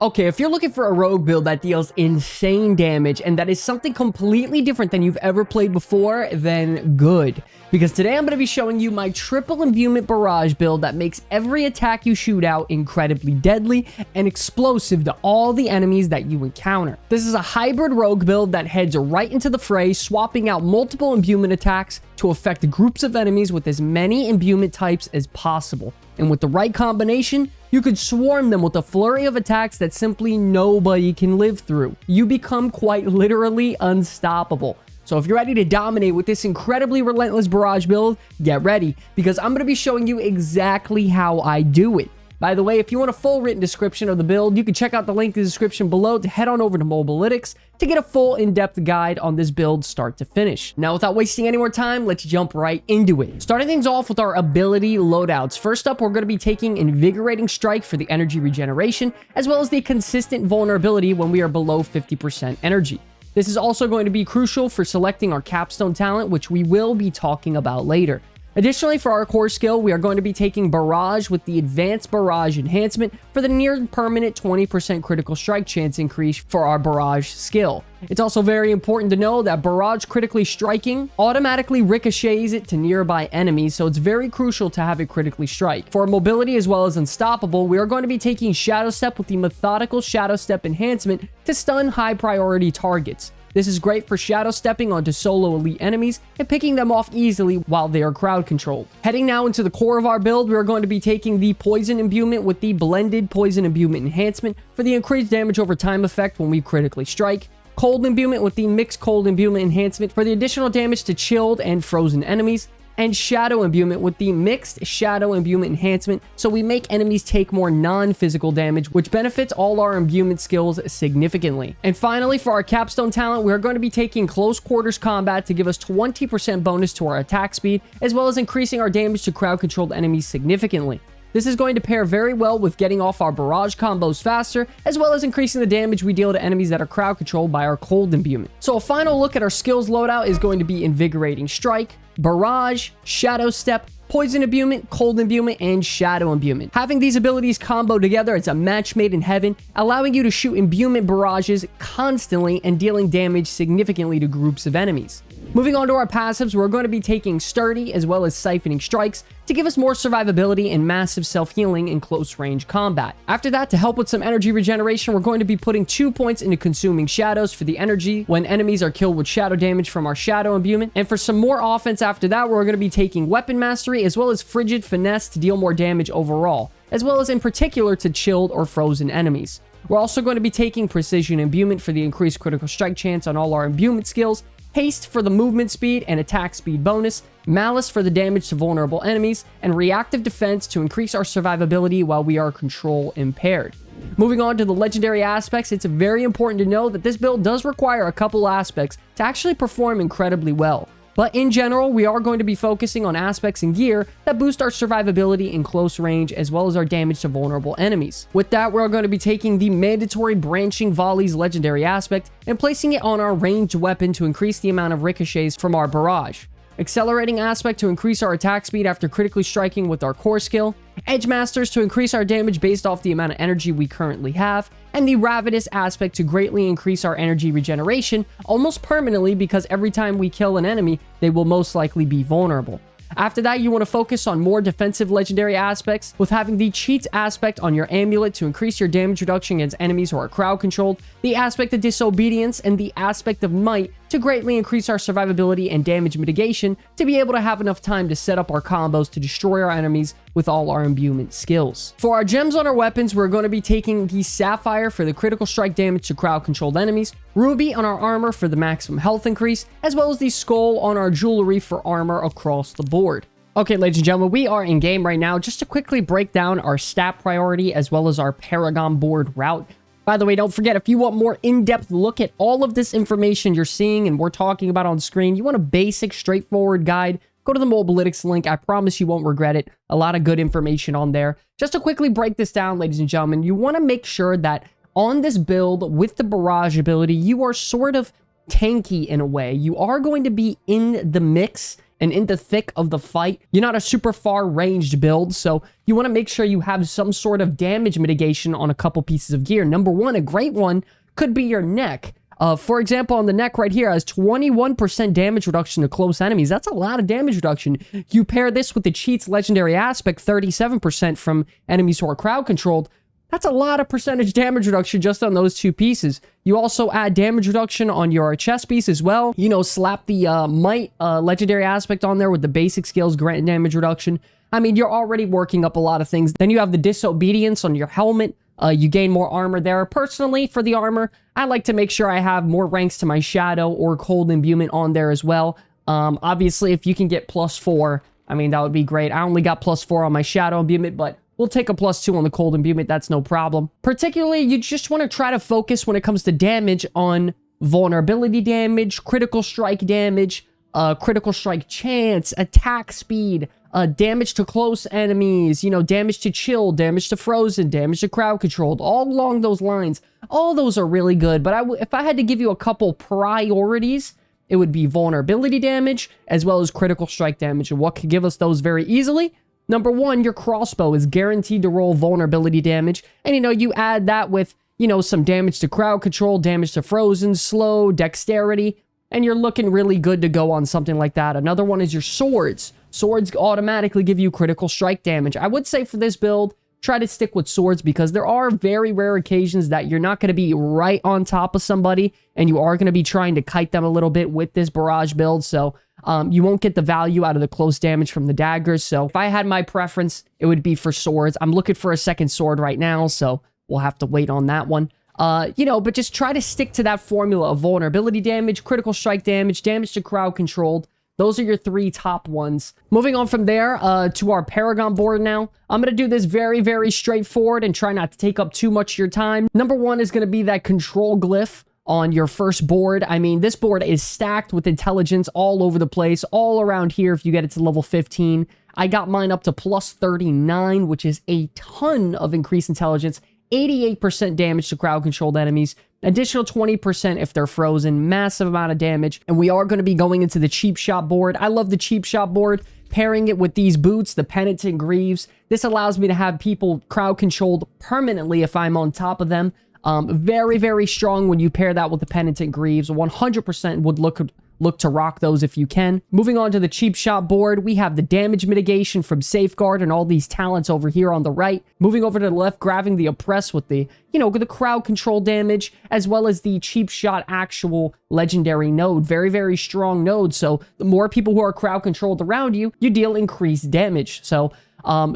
Okay, if you're looking for a rogue build that deals insane damage and that is something completely different than you've ever played before, then good. Because today I'm going to be showing you my triple imbuement barrage build that makes every attack you shoot out incredibly deadly and explosive to all the enemies that you encounter. This is a hybrid rogue build that heads right into the fray, swapping out multiple imbuement attacks to affect groups of enemies with as many imbuement types as possible. And with the right combination, you could swarm them with a flurry of attacks that simply nobody can live through. You become quite literally unstoppable. So if you're ready to dominate with this incredibly relentless barrage build, get ready, because I'm going to be showing you exactly how I do it. By the way, if you want a full written description of the build, you can check out the link in the description below to head on over to Mobalytics to get a full in-depth guide on this build start to finish. Now, without wasting any more time, let's jump right into it. Starting things off with our ability loadouts. First up, we're going to be taking Invigorating Strike for the energy regeneration, as well as the consistent vulnerability when we are below 50% energy. This is also going to be crucial for selecting our capstone talent, which we will be talking about later. Additionally, for our core skill, we are going to be taking Barrage with the Advanced Barrage Enhancement for the near permanent 20% critical strike chance increase for our Barrage skill. It's also very important to know that Barrage critically striking automatically ricochets it to nearby enemies, so it's very crucial to have it critically strike. For mobility as well as unstoppable, we are going to be taking Shadow Step with the Methodical Shadow Step Enhancement to stun high priority targets. This is great for shadow stepping onto solo elite enemies and picking them off easily while they are crowd controlled. Heading now into the core of our build, we are going to be taking the Poison Imbuement with the Blended Poison Imbuement Enhancement for the increased damage over time effect when we critically strike. Cold Imbuement with the Mixed Cold Imbuement Enhancement for the additional damage to chilled and frozen enemies. And Shadow Imbuement with the Mixed Shadow Imbuement Enhancement, so we make enemies take more non-physical damage, which benefits all our imbuement skills significantly. And finally, for our capstone talent, we are going to be taking Close Quarters Combat to give us 20% bonus to our attack speed, as well as increasing our damage to crowd-controlled enemies significantly. This is going to pair very well with getting off our barrage combos faster, as well as increasing the damage we deal to enemies that are crowd controlled by our cold imbuement. So a final look at our skills loadout is going to be Invigorating Strike, Barrage, Shadow Step, Poison Imbuement, Cold Imbuement, and Shadow Imbuement. Having these abilities combo together, it's a match made in heaven, allowing you to shoot imbuement barrages constantly and dealing damage significantly to groups of enemies. Moving on to our passives, we're going to be taking Sturdy as well as Siphoning Strikes to give us more survivability and massive self-healing in close-range combat. After that, to help with some energy regeneration, we're going to be putting 2 points into Consuming Shadows for the energy when enemies are killed with shadow damage from our Shadow Imbuement. And for some more offense after that, we're going to be taking Weapon Mastery as well as Frigid Finesse to deal more damage overall, as well as in particular to chilled or frozen enemies. We're also going to be taking Precision Imbuement for the increased critical strike chance on all our imbuement skills, Haste for the movement speed and attack speed bonus, Malice for the damage to vulnerable enemies, and Reactive Defense to increase our survivability while we are control impaired. Moving on to the legendary aspects, it's very important to know that this build does require a couple aspects to actually perform incredibly well. But in general, we are going to be focusing on aspects and gear that boost our survivability in close range as well as our damage to vulnerable enemies. With that, we're going to be taking the mandatory Branching Volleys legendary aspect and placing it on our ranged weapon to increase the amount of ricochets from our barrage. Accelerating aspect to increase our attack speed after critically striking with our core skill, Edge Masters to increase our damage based off the amount of energy we currently have, and the Ravenous aspect to greatly increase our energy regeneration almost permanently because every time we kill an enemy, they will most likely be vulnerable. After that, you want to focus on more defensive legendary aspects, with having the Cheat aspect on your amulet to increase your damage reduction against enemies who are crowd controlled, the aspect of Disobedience, and the aspect of Might to greatly increase our survivability and damage mitigation to be able to have enough time to set up our combos to destroy our enemies with all our imbuement skills. For our gems on our weapons, we're going to be taking the Sapphire for the critical strike damage to crowd controlled enemies, Ruby on our armor for the maximum health increase, as well as the Skull on our jewelry for armor across the board. Okay, ladies and gentlemen, we are in game right now. Just to quickly break down our stat priority as well as our Paragon board route. By the way, don't forget, if you want more in-depth look at all of this information you're seeing and we're talking about on screen, you want a basic, straightforward guide, go to the Mobalytics link. I promise you won't regret it. A lot of good information on there. Just to quickly break this down, ladies and gentlemen, you want to make sure that on this build with the barrage ability, you are sort of tanky in a way. You are going to be in the mix and in the thick of the fight. You're not a super far ranged build, so you want to make sure you have some sort of damage mitigation on a couple pieces of gear. Number one, a great one could be your neck. For example, on the neck right here has 21% damage reduction to close enemies. That's a lot of damage reduction. You pair this with the cheat's legendary aspect, 37% from enemies who are crowd controlled. That's a lot of percentage damage reduction just on those two pieces. You also add damage reduction on your chest piece as well. You know, slap the might legendary aspect on there with the basic skills grant damage reduction. I mean, you're already working up a lot of things. Then you have the disobedience on your helmet. You gain more armor there. Personally, for the armor, I like to make sure I have more ranks to my shadow or cold imbuement on there as well. Obviously, if you can get +4, I mean, that would be great. I only got +4 on my shadow imbuement, but we'll take a +2 on the cold imbuement. That's no problem. Particularly, you just want to try to focus when it comes to damage on vulnerability damage, critical strike damage, critical strike chance, attack speed, damage to close enemies, you know, damage to chill, damage to frozen, damage to crowd controlled, all along those lines. All those are really good, but if I had to give you a couple priorities, it would be vulnerability damage as well as critical strike damage. And what could give us those very easily? Number one, your crossbow is guaranteed to roll vulnerability damage. And, you know, you add that with, you know, some damage to crowd control, damage to frozen, slow, dexterity, and you're looking really good to go on something like that. Another one is your swords. Swords automatically give you critical strike damage. I would say for this build, try to stick with swords because there are very rare occasions that you're not going to be right on top of somebody and you are going to be trying to kite them a little bit with this barrage build. So you won't get the value out of the close damage from the daggers. So if I had my preference, it would be for swords. I'm looking for a second sword right now, so we'll have to wait on that one. You know, but just try to stick to that formula of vulnerability damage, critical strike damage, damage to crowd controlled. Those are your three top ones. Moving on from there to our Paragon board now. I'm going to do this very straightforward and try not to take up too much of your time. Number one is going to be that control glyph on your first board. I mean, this board is stacked with intelligence all over the place, all around here if you get it to level 15. I got mine up to +39, which is a ton of increased intelligence. 88% damage to crowd-controlled enemies, additional 20% if they're frozen, massive amount of damage, and we are going to be going into the cheap shot board. I love the cheap shot board, pairing it with these boots, the penitent greaves. This allows me to have people crowd-controlled permanently if I'm on top of them. Very strong when you pair that with the penitent greaves. 100% would look to rock those if you can. Moving on to the cheap shot board, we have the damage mitigation from Safeguard and all these talents over here on the right. Moving over to the left, grabbing the oppress with the, you know, the crowd control damage, as well as the cheap shot actual legendary node. Very strong node. So the more people who are crowd controlled around you, you deal increased damage. So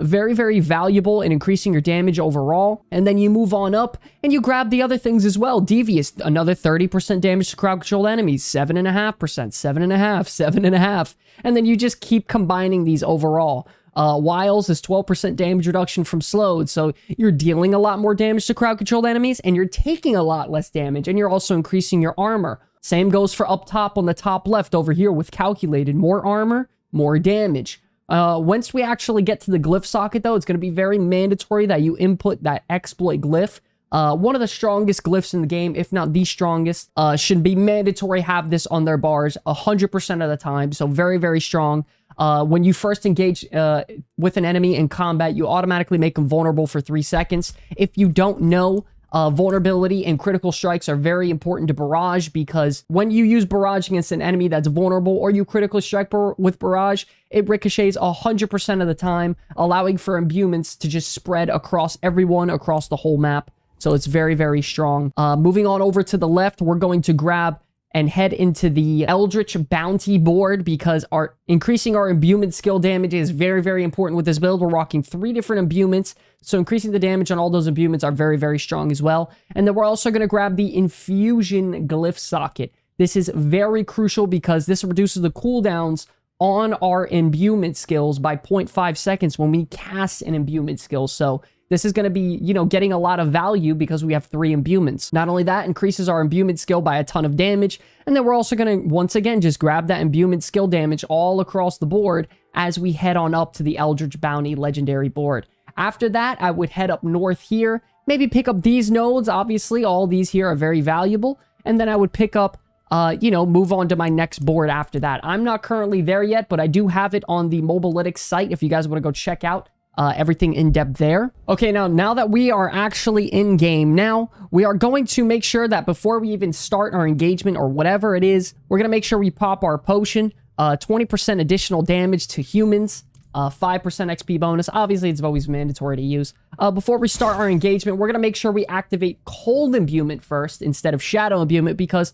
very valuable in increasing your damage overall. And then you move on up and you grab the other things as well. Devious, another 30% damage to crowd controlled enemies, 7.5%, 7.5, 7.5. And then you just keep combining these overall. Wiles is 12% damage reduction from slowed, so you're dealing a lot more damage to crowd controlled enemies and you're taking a lot less damage, and you're also increasing your armor. Same goes for up top on the top left over here with calculated. More armor, more damage. Once we actually get to the glyph socket, though, it's going to be very mandatory that you input that exploit glyph. One of the strongest glyphs in the game, if not the strongest, should be mandatory have this on their bars 100% of the time. So very strong. When you first engage with an enemy in combat, you automatically make them vulnerable for 3 seconds. If you don't know, vulnerability and critical strikes are very important to barrage, because when you use barrage against an enemy that's vulnerable or you critically strike with barrage, it ricochets 100% of the time, allowing for imbuments to just spread across everyone across the whole map. So it's very strong. Moving on over to the left, we're going to grab and head into the Eldritch Bounty board, because increasing our imbuement skill damage is very important with this build. We're rocking 3 different imbuments, so increasing the damage on all those imbuments are very strong as well. And then we're also going to grab the Infusion Glyph socket. This is very crucial because this reduces the cooldowns on our imbuement skills by 0.5 seconds when we cast an imbuement skill. So this is going to be, you know, getting a lot of value because we have 3 imbuments. Not only that, increases our imbuement skill by a ton of damage. And then we're also going to, once again, just grab that imbuement skill damage all across the board as we head on up to the Eldritch Bounty legendary board. After that, I would head up north here, maybe pick up these nodes. Obviously, all these here are very valuable. And then I would pick up move on to my next board after that. I'm not currently there yet, but I do have it on the Mobilytics site if you guys want to go check out everything in depth there. Okay, now that we are actually in game now, we are going to make sure that before we even start our engagement or whatever it is, we're going to make sure we pop our potion, 20% additional damage to humans, 5% XP bonus. Obviously, it's always mandatory to use. Before we start our engagement, we're going to make sure we activate cold imbuement first instead of shadow imbuement because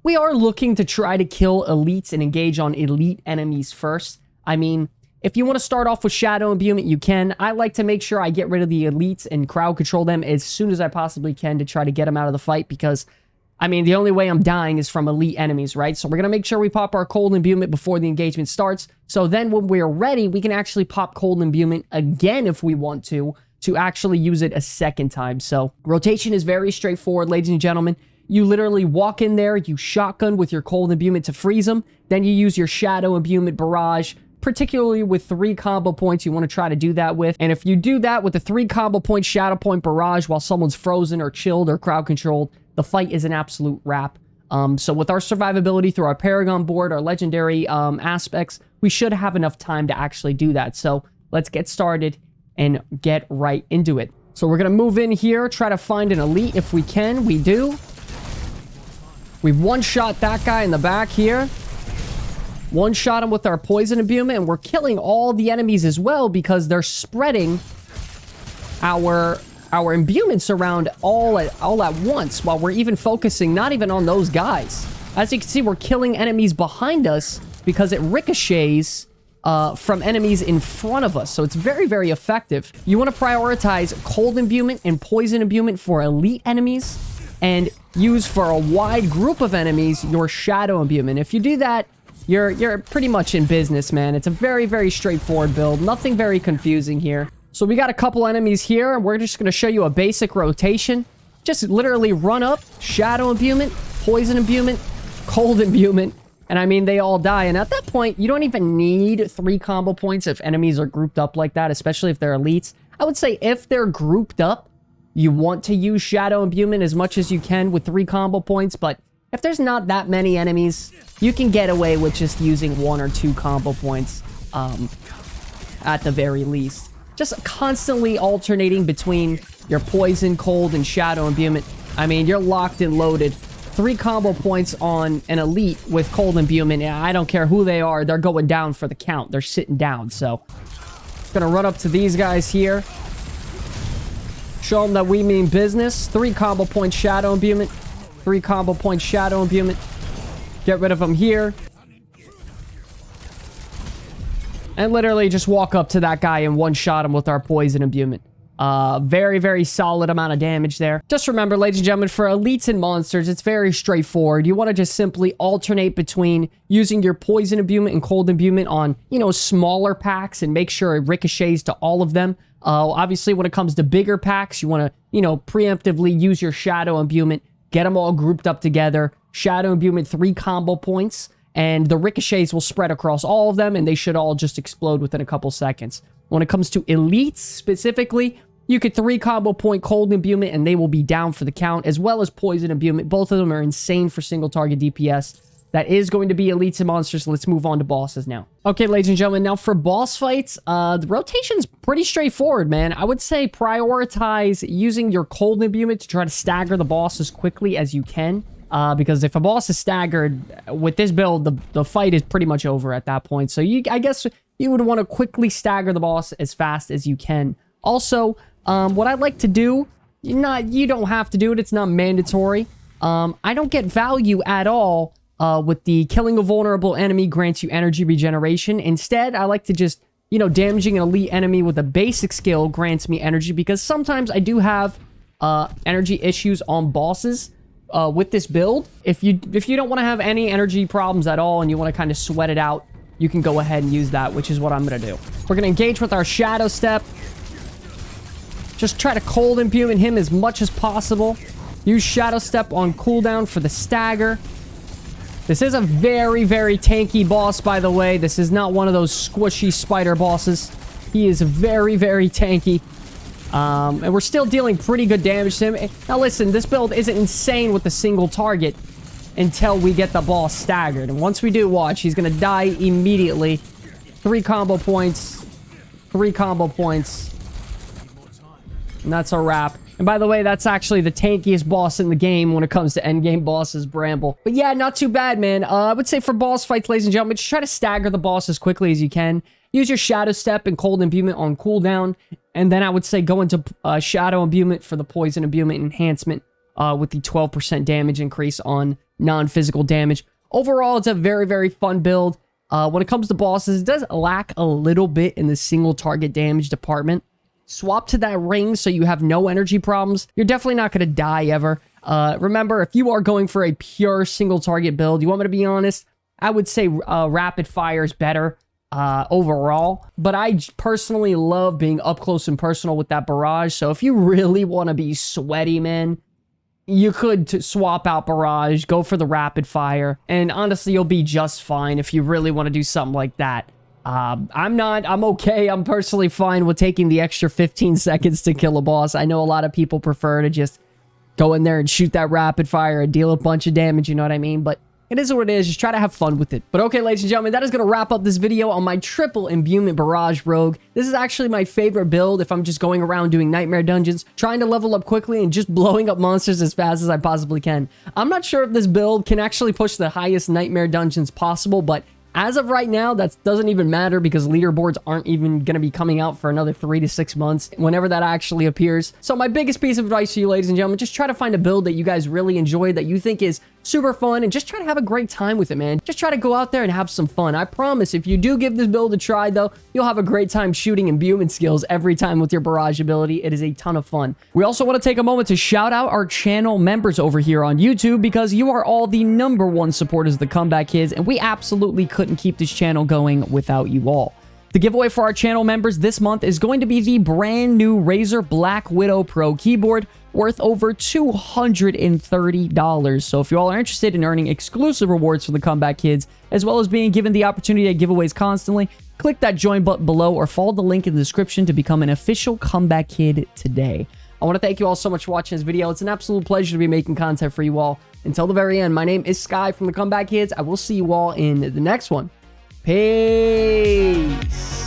we are looking to try to kill elites and engage on elite enemies first. I mean, if you want to start off with shadow imbuement, you can. I like to make sure I get rid of the elites and crowd control them as soon as I possibly can to try to get them out of the fight because, I mean, the only way I'm dying is from elite enemies, right? So we're going to make sure we pop our cold imbuement before the engagement starts. So then when we're ready, we can actually pop cold imbuement again if we want to actually use it a second time. So rotation is very straightforward, ladies and gentlemen. You literally walk in there, you shotgun with your cold imbuement to freeze them. Then you use your shadow imbuement barrage, particularly with 3 combo points. You want to try to do that with. And if you do that with the 3 combo point shadow point barrage while someone's frozen or chilled or crowd controlled, the fight is an absolute wrap. So with our survivability through our Paragon board, our legendary aspects, we should have enough time to actually do that. So let's get started and get right into it. So we're going to move in here, try to find an elite if we can. We do. We've one-shot that guy in the back here. One-shot him with our poison imbuement, and we're killing all the enemies as well because they're spreading our imbuments around all at once while we're even focusing not even on those guys. As you can see, we're killing enemies behind us because it ricochets from enemies in front of us. So it's very, very effective. You want to prioritize cold imbuement and poison imbuement for elite enemies and use for a wide group of enemies your shadow imbuement. If you do that, you're pretty much in business, man. It's a very, very straightforward build. Nothing very confusing here. So we got a couple enemies here, and we're just going to show you a basic rotation. Just literally run up, shadow imbuement, poison imbuement, cold imbuement, and I mean, they all die. And at that point, you don't even need 3 combo points if enemies are grouped up like that, especially if they're elites. I would say if they're grouped up, you want to use shadow imbuement as much as you can with 3 combo points, but if there's not that many enemies, you can get away with just using 1 or 2 combo points at the very least. Just constantly alternating between your poison, cold, and shadow imbuement. I mean, you're locked and loaded. 3 combo points on an elite with cold imbuement. Yeah, I don't care who they are. They're going down for the count. They're sitting down. So, gonna run up to these guys here. Show them that we mean business. 3 combo point shadow imbuement. 3 combo point shadow imbuement. Get rid of them here. And literally just walk up to that guy and one-shot him with our poison imbuement. Very, very solid amount of damage there. Just remember, ladies and gentlemen, for elites and monsters, it's very straightforward. You want to just simply alternate between using your poison imbuement and cold imbuement on, smaller packs and make sure it ricochets to all of them. Obviously, when it comes to bigger packs, you want to, preemptively use your shadow imbuement. Get them all grouped up together. Shadow imbuement 3 combo points. And the ricochets will spread across all of them, and they should all just explode within a couple seconds. When it comes to elites specifically, you could 3 combo point cold imbuement, and they will be down for the count, as well as poison imbuement. Both of them are insane for single target DPS. That is going to be elites and monsters. Let's move on to bosses now. Okay, ladies and gentlemen, now for boss fights, the rotation's pretty straightforward, man. I would say prioritize using your cold imbuement to try to stagger the boss as quickly as you can. Because if a boss is staggered with this build, the fight is pretty much over at that point. So I guess you would want to quickly stagger the boss as fast as you can. Also, what I like to do, you don't have to do it. It's not mandatory. I don't get value at all with the killing a vulnerable enemy grants you energy regeneration. Instead, I like to just, damaging an elite enemy with a basic skill grants me energy because sometimes I do have energy issues on bosses. With this build, if you don't want to have any energy problems at all and you want to kind of sweat it out, you can go ahead and use that, which is what I'm going to do. We're going to engage with our Shadow Step. Just try to cold imbuement him as much as possible. Use Shadow Step on cooldown for the stagger. This is a very, very tanky boss, by the way. This is not one of those squishy spider bosses. He is very, very tanky. And we're still dealing pretty good damage to him. Now listen, this build isn't insane with a single target. until we get the boss staggered. And once we do, watch, he's going to die immediately. 3 combo points. 3 combo points. And that's a wrap. And by the way, that's actually the tankiest boss in the game when it comes to endgame bosses, Bramble. But yeah, not too bad, man. I would say for boss fights, ladies and gentlemen, just try to stagger the boss as quickly as you can. Use your Shadow Step and Cold Imbuement on cooldown. And then I would say go into Shadow Imbuement for the Poison Imbuement enhancement with the 12% damage increase on non-physical damage. Overall, it's a very, very fun build. When it comes to bosses, it does lack a little bit in the single target damage department. Swap to that ring so you have no energy problems. You're definitely not going to die ever. Remember, if you are going for a pure single target build, you want me to be honest, I would say rapid fire is better overall. But I personally love being up close and personal with that barrage. So if you really want to be sweaty, man, you could swap out barrage, go for the rapid fire, and honestly, you'll be just fine if you really want to do something like that. I'm okay. I'm personally fine with taking the extra 15 seconds to kill a boss. I know a lot of people prefer to just go in there and shoot that rapid fire and deal a bunch of damage, you know what I mean? But it is what it is. Just try to have fun with it. But okay, ladies and gentlemen, that is going to wrap up this video on my triple Imbuement Barrage Rogue. This is actually my favorite build if I'm just going around doing nightmare dungeons, trying to level up quickly and just blowing up monsters as fast as I possibly can. I'm not sure if this build can actually push the highest nightmare dungeons possible, but as of right now, that doesn't even matter because leaderboards aren't even going to be coming out for another 3 to 6 months whenever that actually appears. So my biggest piece of advice to you, ladies and gentlemen, just try to find a build that you guys really enjoy, that you think is super fun, and just try to have a great time with it, man. Just try to go out there and have some fun. I promise, if you do give this build a try, though, you'll have a great time shooting Imbuement skills every time with your barrage ability. It is a ton of fun. We also want to take a moment to shout out our channel members over here on YouTube because you are all the #1 supporters of the Comeback Kids, and we absolutely couldn't keep this channel going without you all. The giveaway for our channel members this month is going to be the brand new Razer Black Widow Pro keyboard worth over $230. So if you all are interested in earning exclusive rewards for the Comeback Kids, as well as being given the opportunity to giveaways constantly, click that join button below or follow the link in the description to become an official Comeback Kid today. I want to thank you all so much for watching this video. It's an absolute pleasure to be making content for you all. Until the very end, my name is Sky from the Comeback Kids. I will see you all in the next one. Peace.